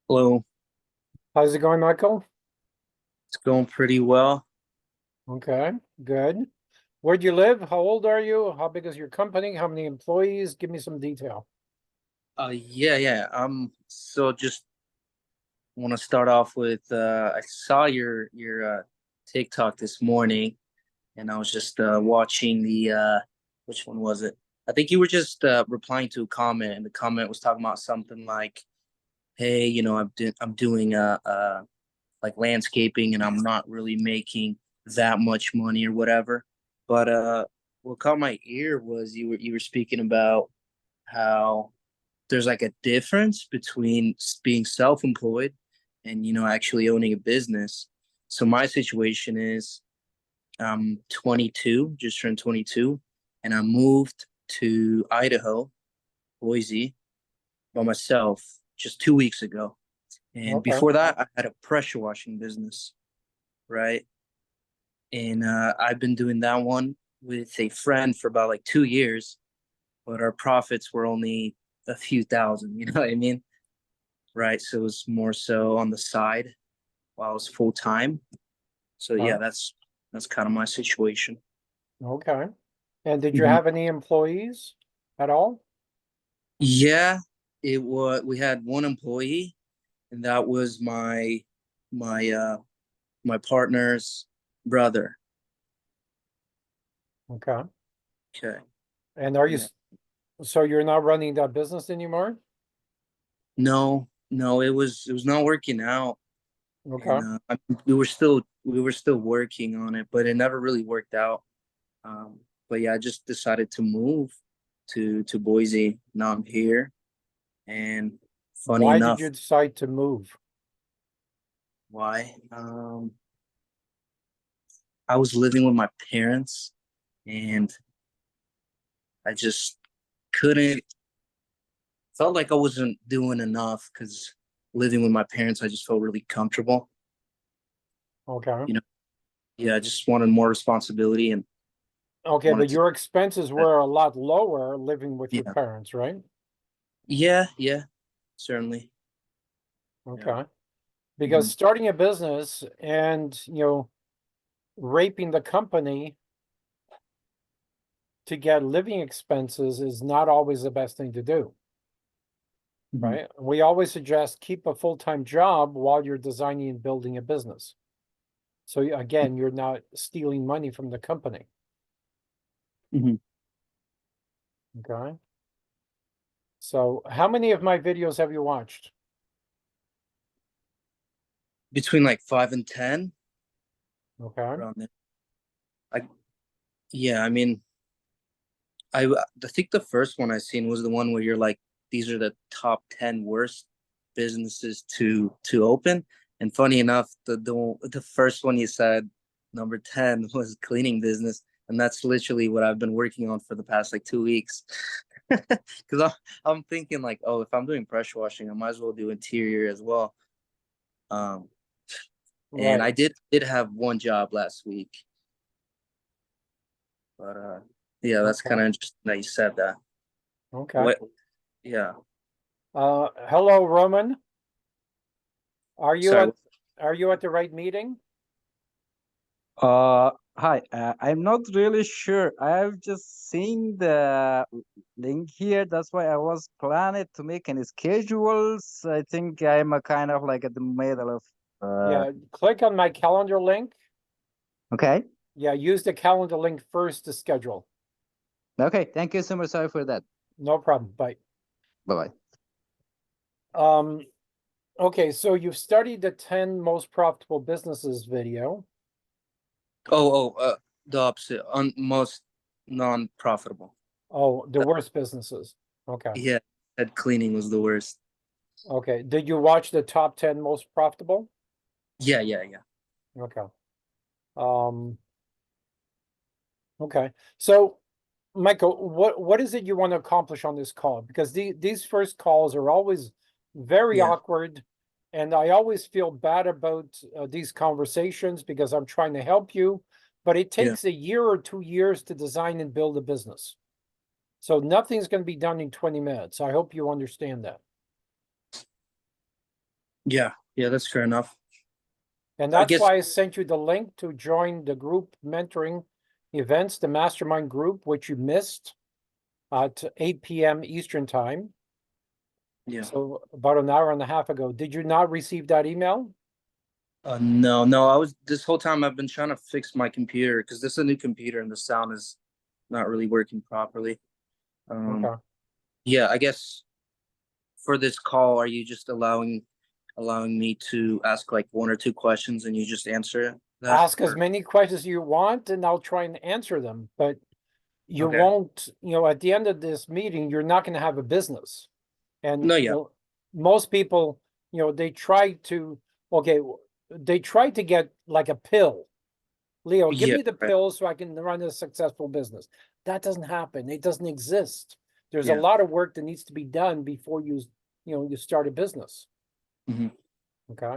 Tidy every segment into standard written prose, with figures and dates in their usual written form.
Hello, How's it going, Michael? it's going pretty well. Okay, good. Where do you live? How old are you? How big is your company? How many employees? Give me some detail. Yeah. So just want to start off with I saw your TikTok this morning, and I was just watching the which one was it? I think you were just replying to a comment, and the comment was talking about something like, "Hey, I'm doing like landscaping, and I'm not really making that much money or whatever." But what caught my ear was you were speaking about how there's like a difference between being self-employed and actually owning a business. So my situation is I'm 22, just turned 22, and I moved to Idaho, Boise, by myself just 2 weeks ago. And Okay, before that, I had a pressure washing business, right? And I've been doing that one with a friend for about like 2 years, but our profits were only a few thousand, you know what I mean? Right. So it was more so on the side while I was full time. So yeah, okay, that's kind of my situation. okay. And did you Mhm. have any employees at all? Yeah, it was. We had one employee, and that was my my partner's brother. Okay. Okay. And are you, Yeah. so you're not running that business anymore? No, it was not working out, and Okay, we were still working on it, but it never really worked out. But yeah, I just decided to move to Boise. Now I'm here, and funny why did enough, you decide to move? why? I was living with my parents, and I just couldn't. Felt like I wasn't doing enough because living with my parents, I just felt really comfortable. Okay, You know, yeah, I just wanted more responsibility and okay, wanted but to. your expenses were a lot lower living with your Yeah, parents, right? yeah, certainly. Yeah. Okay, because Mhm. starting a business and, raping the company to get living expenses is not always the best thing to do, Mhm. right? We always suggest keep a full-time job while you're designing and building a business. So again, you're not stealing money from the company. Mhm. Okay. So how many of my videos have you watched? Between like 5 and 10 Okay. around there. I Yeah, I mean, I think the first one I seen was the one where you're like, these are the top 10 worst businesses to open. And funny enough, the first one you said, number 10, was cleaning business. And that's literally what I've been working on for the past like 2 weeks. Because I'm thinking like, oh, if I'm doing pressure washing, I might as well do interior as well. Um, and Right. I did have one job last week, but yeah, that's kind Okay. of interesting that you said that. Okay. What? Yeah. Hello, Roman. Are you Sorry. at are you at the right meeting? Hi. I'm not really sure. I've just seen the link here. That's why I was planning to make any schedules. I think I'm a kind of like at the middle of. Yeah, click on my calendar link. Okay. Yeah, use the calendar link first to schedule. Okay. Thank you so much. Sorry for that. No problem. Bye. Bye bye. Um, okay, so you've studied the 10 most profitable businesses video. The opposite, most non-profitable. Oh, the Uh, worst businesses. Okay. yeah, head cleaning was the worst. Okay. Did you watch the top 10 most profitable? Yeah. Okay. Um, okay. So, Michael, what is it you want to accomplish on this call? Because these first calls are always very Yeah, awkward, and I always feel bad about these conversations because I'm trying to help you, but it yeah. takes a year or 2 years to design and build a business. So nothing's going to be done in 20 minutes. I hope you understand that. Yeah, yeah, that's fair enough. And I that's guess why I sent you the link to join the group mentoring events, the mastermind group, which you missed at 8 p.m. Eastern time. yeah. So about an hour and a half ago. Did you not receive that email? No, no, I was this whole time I've been trying to fix my computer because this is a new computer and the sound is not really working properly. Okay. Yeah, I guess for this call, are you just allowing me to ask like one or two questions and you just answer that? Ask as many questions as you want and I'll try and answer them. But you Okay. won't, at the end of this meeting, you're not going to have a business. And No, yeah. most people, they try to, okay, they try to get like a pill. Leo, give Yeah, me the right. pill so I can run a successful business. That doesn't happen. It doesn't exist. There's a Yeah. lot of work that needs to be done before you start a business. Mhm. Okay.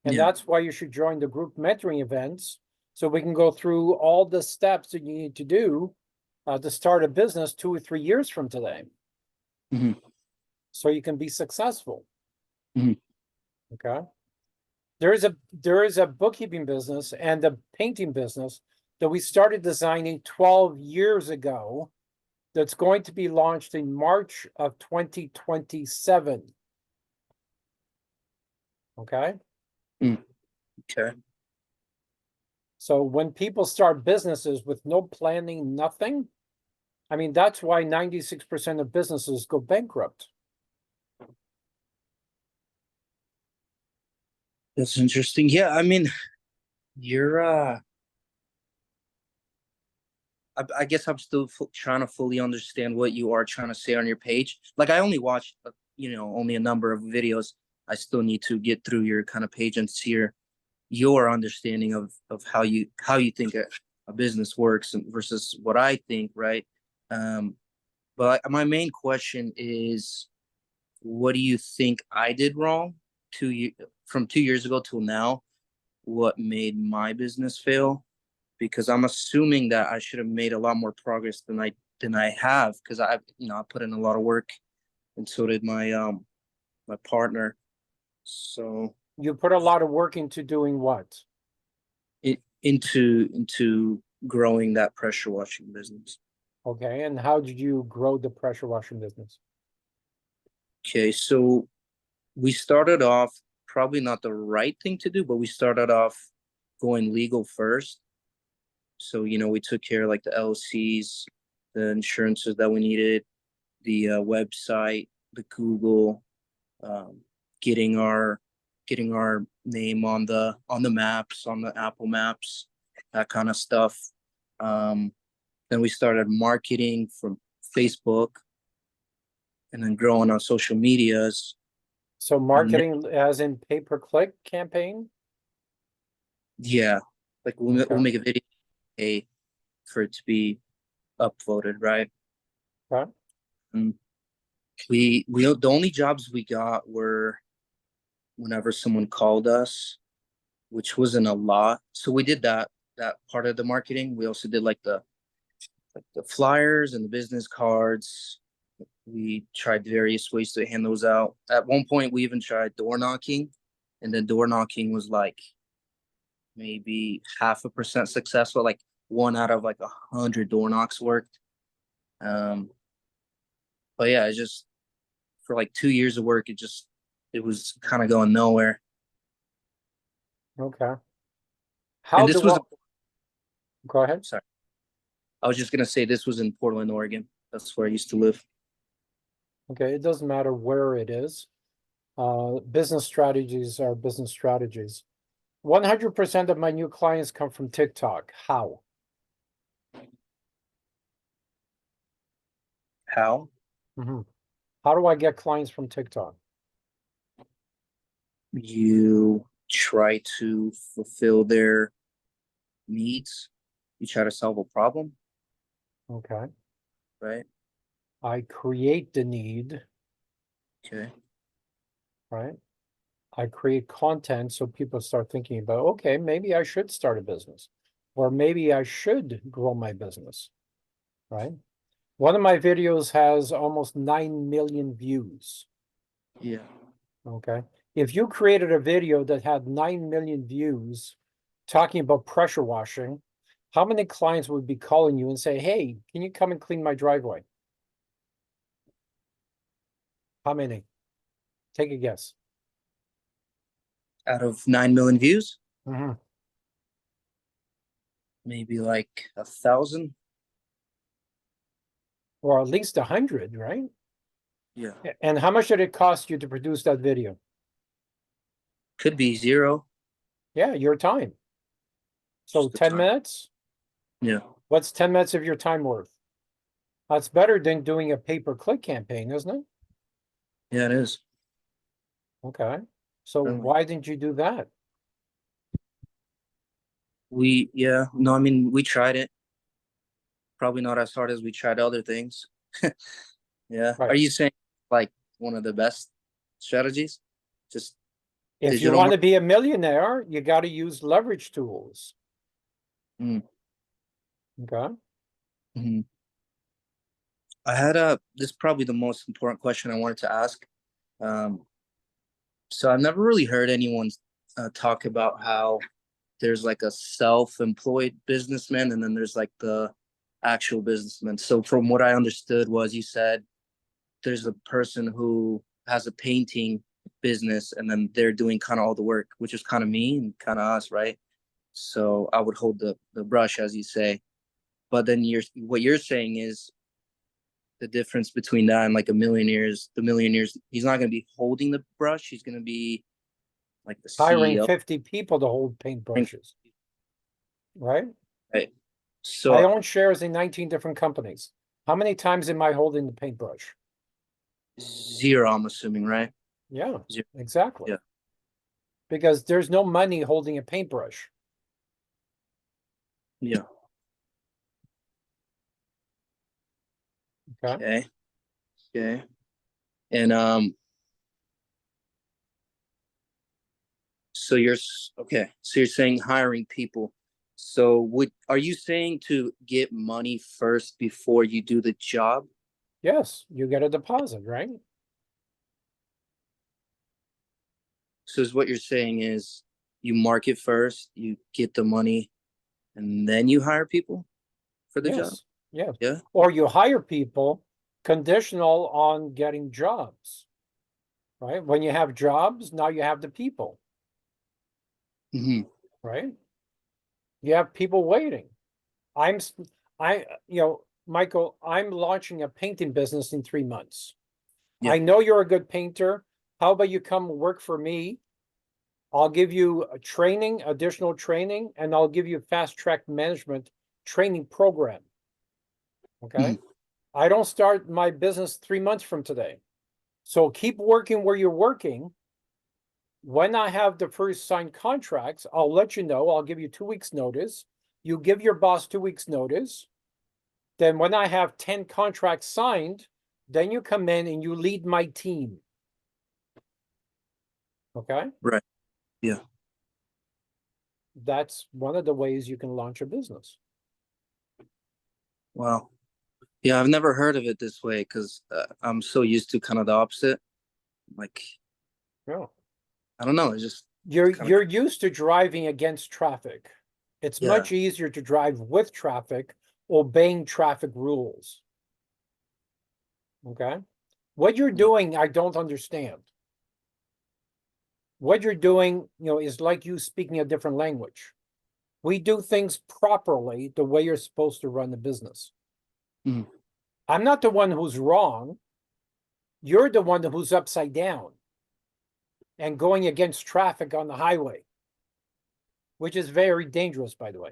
And Yeah. that's why you should join the group mentoring events so we can go through all the steps that you need to do to start a business 2 or 3 years from today. Mhm. So you can be successful. Mhm. Okay. There is a bookkeeping business and a painting business that we started designing 12 years ago that's going to be launched in March of 2027. Okay. Okay. So when people start businesses with no planning, nothing, I mean, that's why 96% of businesses go bankrupt. That's interesting. Yeah, I mean, you're I guess I'm still trying to fully understand what you are trying to say on your page. Like I only watched, only a number of videos. I still need to get through your kind of page and see your understanding of how you think a business works and versus what I think, right? But my main question is, what do you think I did wrong 2 years from 2 years ago till now? What made my business fail? Because I'm assuming that I should have made a lot more progress than I have because I put in a lot of work and so did my partner. So You put a lot of work into doing what? into growing that pressure washing business. Okay. And how did you grow the pressure washing business? Okay, so we started off probably not the right thing to do, but we started off going legal first. So, we took care of like the LLCs, the insurances that we needed, the website, the Google, um, getting our name on the maps, on the Apple Maps, that kind of stuff. Then we started marketing from Facebook, and then growing on social medias. So marketing as in pay-per-click campaign? Yeah, like we'll Okay. make a video, pay for it to be upvoted, right? Okay. And we the only jobs we got were whenever someone called us, which wasn't a lot. So we did that part of the marketing. We also did like the flyers and the business cards. We tried various ways to hand those out. At one point, we even tried door knocking, and then door knocking was like maybe 0.5% successful. Like one out of like 100 door knocks worked. Um, but yeah, it's just for like 2 years of work, it was kind of going nowhere. Okay. And How this do was what? Go ahead. sorry, I was just gonna say this was in Portland, Oregon. That's where I used to live. Okay. It doesn't matter where it is. Business strategies are business strategies. 100% of my new clients come from TikTok. How? How? How do I get clients from TikTok? You try to fulfill their needs. You try to solve a problem, Okay. right? I create the need, Okay. right? I create content so people start thinking about, okay, maybe I should start a business, or maybe I should grow my business, right? One of my videos has almost 9 million views. Yeah. Okay. If you created a video that had 9 million views talking about pressure washing, how many clients would be calling you and say, hey, can you come and clean my driveway? How many? Take a guess. Out of 9 million views, Mhm. maybe like 1,000. Or at least 100, right? Yeah, And how much did it cost you to produce that video? could be 0. Yeah, your time. So Just the 10 time. minutes? Yeah, What's 10 minutes of your time worth? That's better than doing a pay-per-click campaign, isn't it? yeah, it is. Okay. So Really. why didn't you do that? Yeah, no, I mean, we tried it. Probably not as hard as we tried other things. Yeah. Are Right. you saying like one of the best strategies? Just If you digital want to be a millionaire, you got to use leverage tools. Mm. Okay. Mhm. This is probably the most important question I wanted to ask. Um, so I've never really heard anyone talk about how there's like a self-employed businessman and then there's like the actual businessman. So from what I understood was you said there's a person who has a painting business and then they're doing kind of all the work, which is kind of me and kind of us, right? So I would hold the brush, as you say. But then what you're saying is the difference between that and like the millionaires, he's not going to be holding the brush. He's going to be like the Hiring CEO. 50 people to hold paintbrushes, right? Right. I So own shares in 19 different companies. How many times am I holding the paintbrush? 0, I'm assuming, right? Yeah, 0. exactly. Yeah. Because there's no money holding a paintbrush. Yeah. Okay. Okay. Okay. And okay. So you're saying hiring people. So are you saying to get money first before you do the job? Yes, you get a deposit, right? So is what you're saying is you market first, you get the money, and then you hire people for the job? Yes, yes. Yeah. Or you hire people conditional on getting jobs, right? When you have jobs, now you have the people, Hmm. right? You have people waiting. I'm, Michael, I'm launching a painting business in 3 months. Yeah. I know you're a good painter. How about you come work for me? I'll give you a training, additional training, and I'll give you a fast track management training program. Okay. Mhm. I don't start my business 3 months from today. So keep working where you're working. When I have the first signed contracts, I'll let you know. I'll give you 2 weeks notice. You give your boss 2 weeks notice. Then when I have 10 contracts signed, then you come in and you lead my team. Okay. Right. Yeah. That's one of the ways you can launch a business. Wow. Yeah, I've never heard of it this way because I'm so used to kind of the opposite. Like, Yeah. I don't know. It's just You're kind of, you're used to driving against traffic. It's yeah. much easier to drive with traffic, obeying traffic rules. Okay. What you're doing, I don't understand. What you're doing, is like you speaking a different language. We do things properly the way you're supposed to run the business. Mhm. I'm not the one who's wrong. You're the one who's upside down and going against traffic on the highway, which is very dangerous, by the way.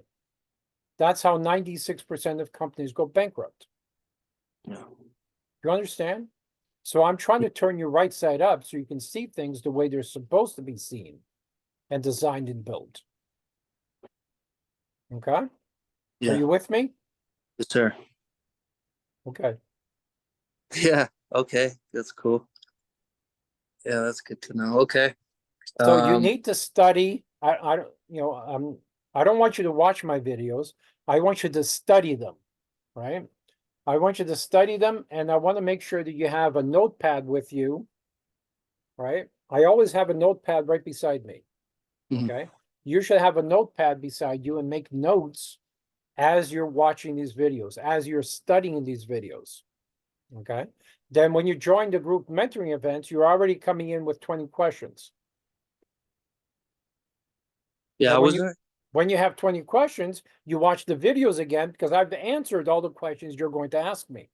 That's how 96% of companies go bankrupt. Yeah. You understand? So I'm trying to turn you right side up so you can see things the way they're supposed to be seen and designed and built. Okay? Are Yeah. you with me? Yes, sir. Okay. Yeah. Okay. That's cool. Yeah, that's good to know. Okay. So you Um, need to study. I don't want you to watch my videos. I want you to study them, right? I want you to study them, and I want to make sure that you have a notepad with you, right? I always have a notepad right beside me. Mhm. Okay, you should have a notepad beside you and make notes as you're watching these videos, as you're studying these videos. Okay, then when you join the group mentoring events, you're already coming in with 20 questions. Yeah, I Now, wasn't. when you have 20 questions, you watch the videos again because I've answered all the questions you're going to ask me.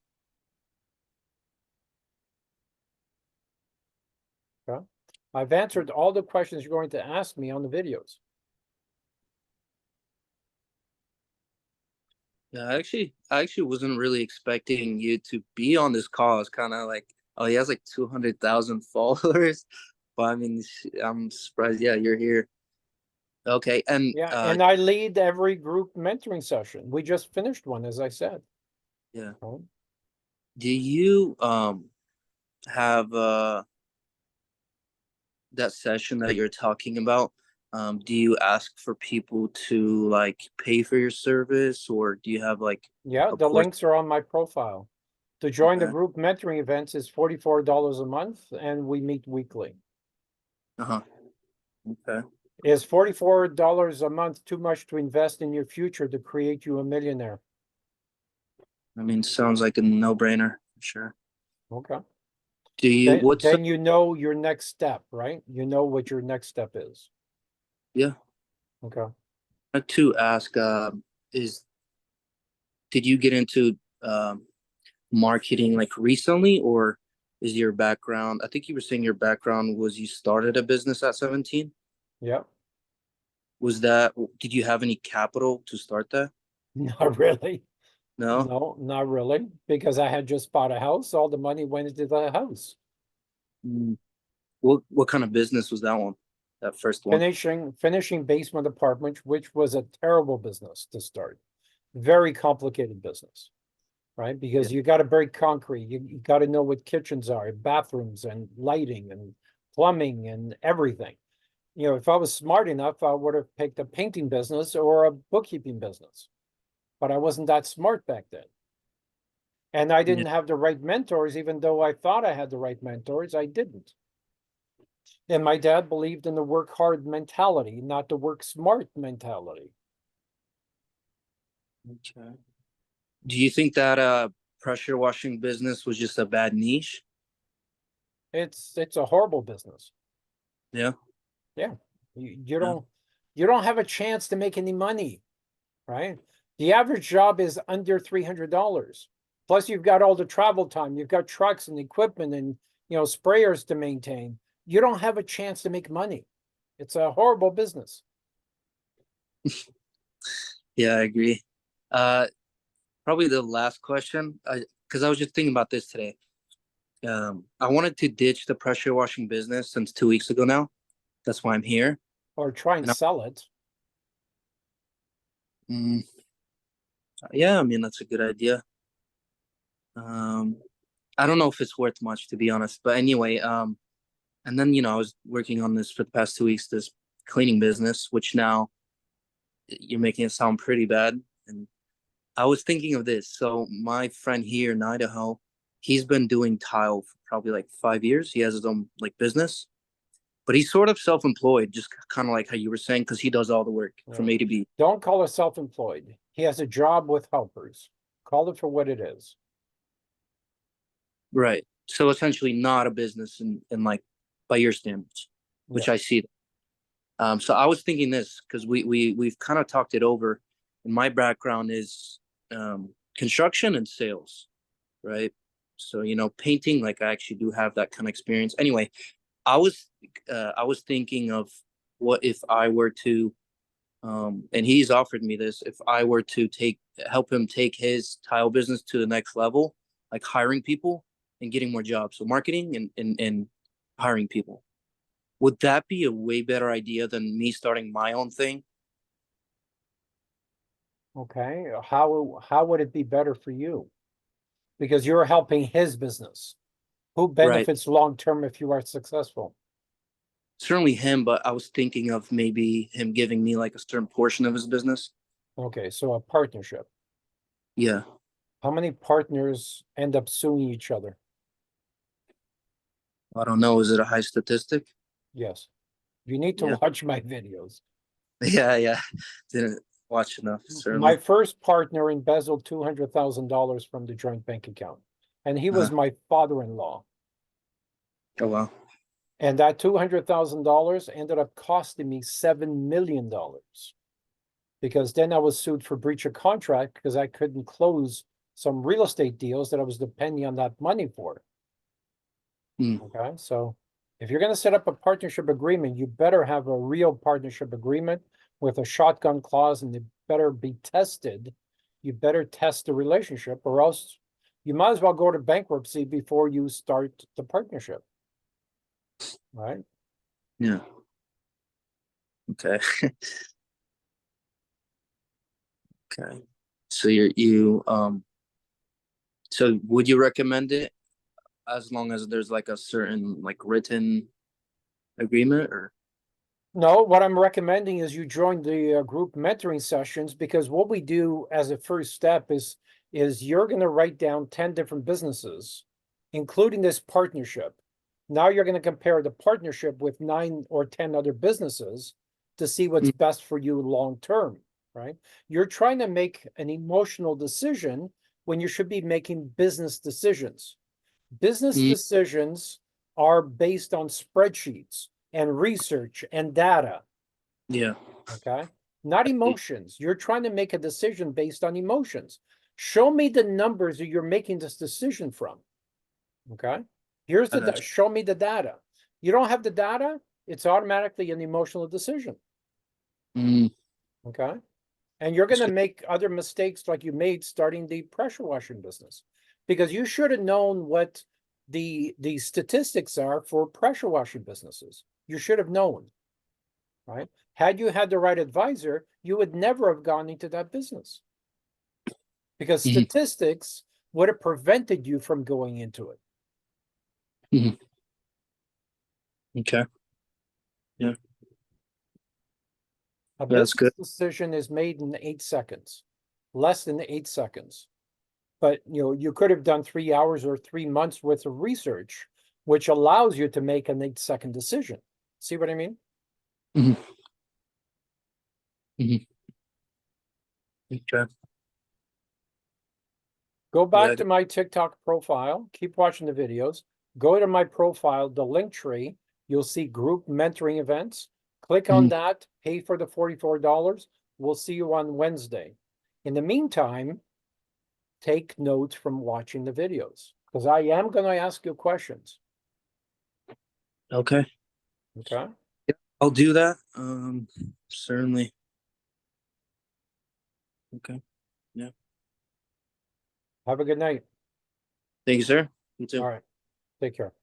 Okay, I've answered all the questions you're going to ask me on the videos. Yeah, I actually wasn't really expecting you to be on this call. I was kind of like, oh, he has like 200,000 followers. But I mean, I'm surprised. Yeah, you're here. Okay, and Yeah, and I lead every group mentoring session. We just finished one, as I said. yeah, Oh, do you have that session that you're talking about? Do you ask for people to like pay for your service, or do you have like yeah, a the portion? links are on my profile. To join the Okay. group mentoring events is $44 a month, and we meet weekly. Uh-huh. Okay. Is $44 a month too much to invest in your future to create you a millionaire? I mean, sounds like a no-brainer for sure. Okay. Do you, what's Then you know your next step, right? You know what your next step is. yeah, Okay. to ask, is, did you get into marketing like recently, or is your background, I think you were saying your background was you started a business at 17? Yeah. Was that, did you have any capital to start that? Not really. No? No, not really. Because I had just bought a house. All the money went into the house. Mm. What kind of business was that one? That first one? Finishing basement apartment, which was a terrible business to start. Very complicated business, right? Yeah. Because you got to break concrete. You got to know what kitchens are, bathrooms and lighting and plumbing and everything. You know, if I was smart enough, I would have picked a painting business or a bookkeeping business. But I wasn't that smart back then. And I Yeah. didn't have the right mentors, even though I thought I had the right mentors, I didn't. And my dad believed in the work hard mentality, not the work smart mentality. Okay. Do you think that pressure washing business was just a bad niche? It's a horrible business. Yeah. Yeah. You Yeah. don't have a chance to make any money, right? The average job is under $300. Plus you've got all the travel time, you've got trucks and equipment and sprayers to maintain. You don't have a chance to make money. It's a horrible business. Yeah, I agree. Uh, Probably the last question, because I was just thinking about this today. I wanted to ditch the pressure washing business since 2 weeks ago now. That's why I'm here. Or try and And sell it. mm, yeah, I mean that's a good idea. Um, I don't know if it's worth much to be honest, but anyway, and then I was working on this for the past 2 weeks, this cleaning business, which now you're making it sound pretty bad. And I was thinking of this. So my friend here in Idaho, he's been doing tile for probably like 5 years. He has his own like business, but he's sort of self-employed, just kind of like how you were saying, because he does all the work Yeah. from A to B. Don't call it self-employed. He has a job with helpers. Call it for what it is. Right. So essentially not a business in like by your standards, which Yeah. I see. So I was thinking this because we've kind of talked it over. And my background is construction and sales, right? So painting, like I actually do have that kind of experience. Anyway, I was thinking of what if I were to, and he's offered me this, if I were to help him take his tile business to the next level, like hiring people and getting more jobs. So marketing and hiring people. Would that be a way better idea than me starting my own thing? Okay. How would it be better for you? Because you're helping his business. Who Right. benefits long term if you are successful? Certainly him, but I was thinking of maybe him giving me like a certain portion of his business. Okay, so a partnership. Yeah. How many partners end up suing each other? I don't know. Is it a high statistic? Yes. You need to Yeah. watch my videos. Yeah. Didn't watch enough, My certainly. first partner embezzled $200,000 from the joint bank account, and he was Uh-huh. my father-in-law. Oh, wow. And that $200,000 ended up costing me $7 million. Because then I was sued for breach of contract because I couldn't close some real estate deals that I was depending on that money for. Mm. Okay, so if you're going to set up a partnership agreement, you better have a real partnership agreement with a shotgun clause, and it better be tested. You better test the relationship, or else you might as well go to bankruptcy before you start the partnership. Right? Yeah. Okay. Okay. So so would you recommend it as long as there's like a certain like written agreement or? No, what I'm recommending is you join the group mentoring sessions, because what we do as a first step is you're going to write down 10 different businesses, including this partnership. Now you're going to compare the partnership with 9 or 10 other businesses to see what's best for you long term, right? You're trying to make an emotional decision when you should be making business decisions. Business Mm. decisions are based on spreadsheets and research and data, Yeah. okay? Not emotions. You're trying to make a decision based on emotions. Show me the numbers that you're making this decision from, okay? Here's I got you. show me the data. You don't have the data, it's automatically an emotional decision, Mm. okay? And you're going to That's make other mistakes like you made starting the pressure washing business, because you should have known what the statistics are for pressure washing businesses. You should have known, right? Had you had the right advisor, you would never have gone into that business, because Mhm. statistics would have prevented you from going into it. Okay. Yeah. A That's business good. decision is made in 8 seconds, less than 8 seconds. But you could have done 3 hours or 3 months worth of research, which allows you to make an 8-second decision. See what I mean? Mhm. Mhm. Okay. Go Yeah. back to my TikTok profile, keep watching the videos, go to my profile, the link tree, you'll see group mentoring events. Click on Mhm. that, pay for the $44. We'll see you on Wednesday. In the meantime, take notes from watching the videos, because I am going to ask you questions. Okay. Okay. Yeah, I'll do that. Certainly. Okay. Yeah. Have a good night. Thank you, sir. You too. All right. Take care.